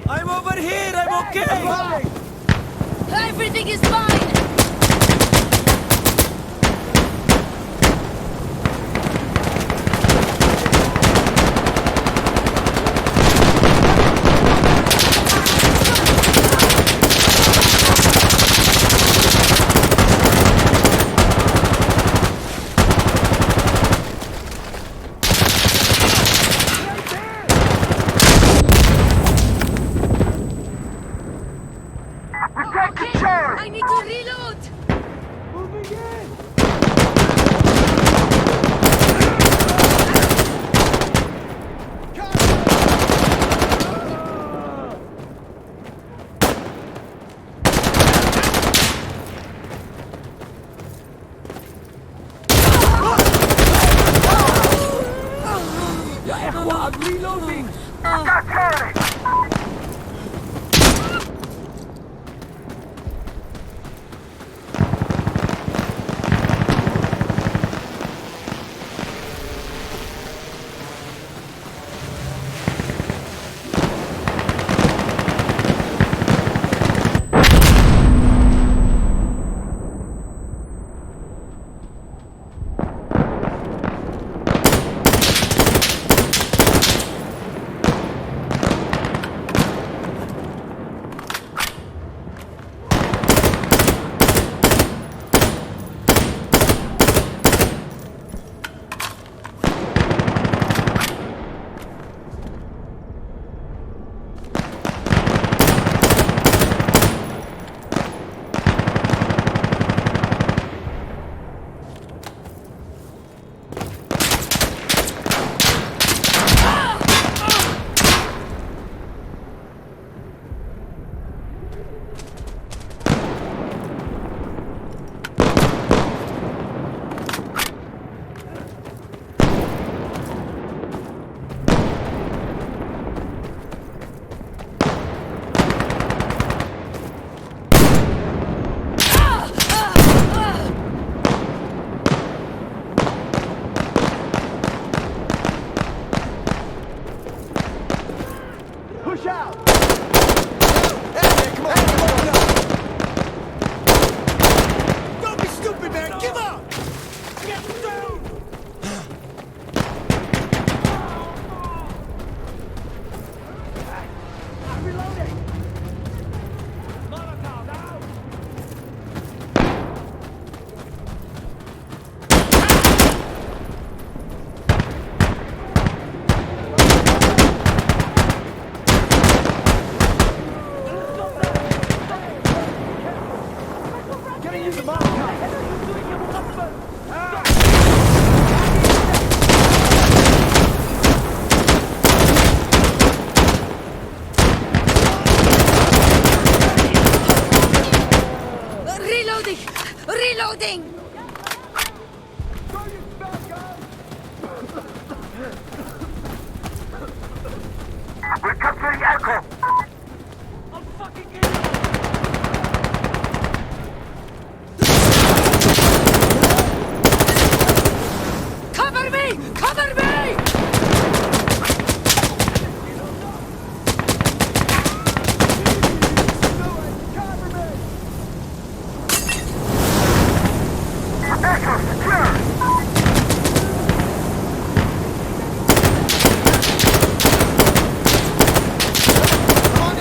I'm over here, I'm okay! Everything is fine! I need to reload! Moving in! يا إخوة I'm reloading! Push out! Hey, come on, Don't be stupid, man! Give up! Get down! I'm reloading! Molotov out! Reloading! Reloading! We're capturing Echo! I'm fucking in! Cover me! Cover me! Echo secure! Come on!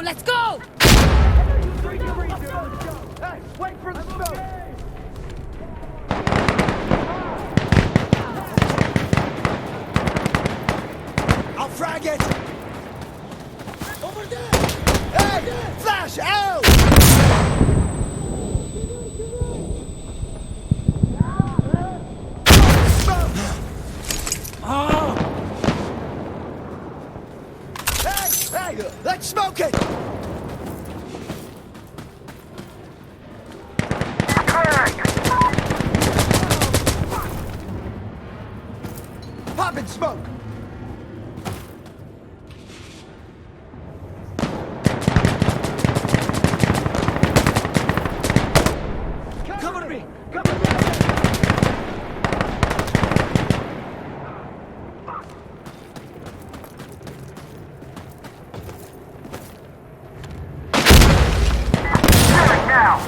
let's go! Hey, wait for the smoke! I'll frag it! Over there! Hey! Flash, out! Hey! Let's smoke it! Poppin' smoke! Cover me! Cover me! Now!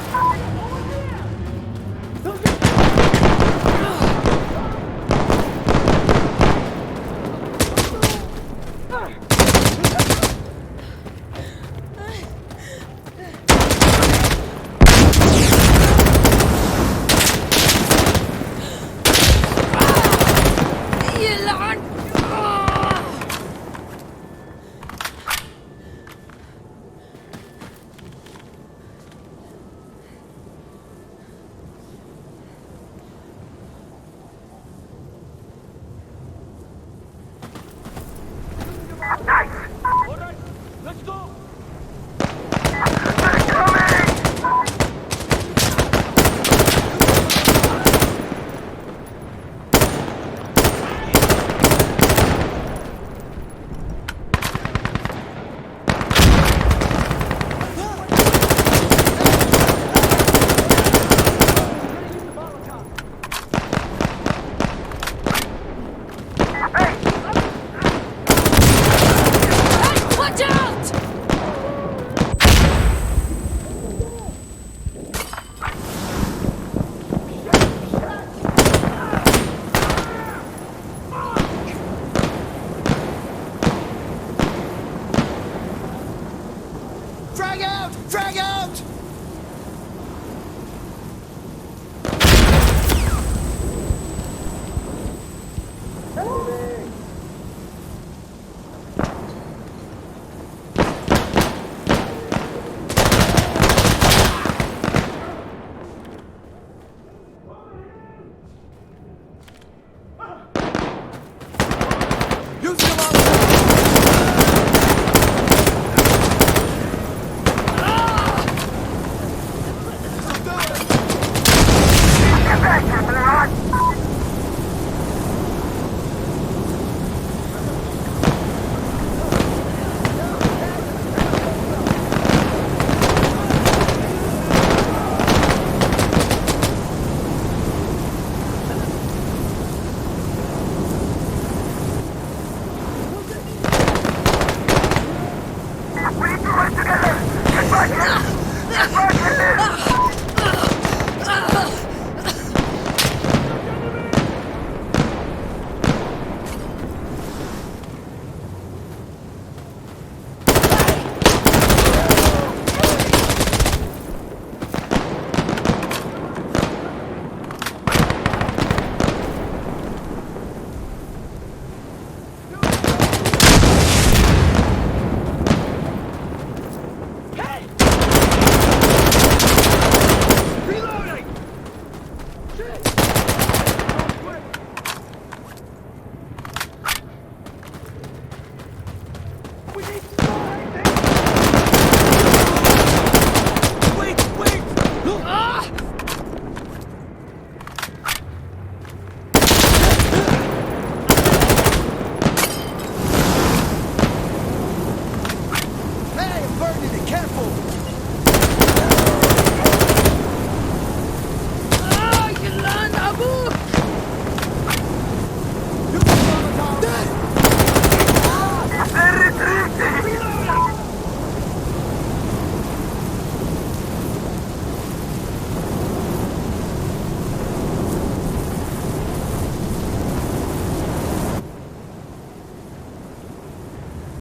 يلعن Nice! All right, let's go! They're coming! Hey! Hey, watch out! Frag out! Frag out! Use the Molotov! Get back here, moron! We need to work together! Get back here! Get back here! Reloading! We need to do anything! Wait! Hey, I'm burning it! Careful!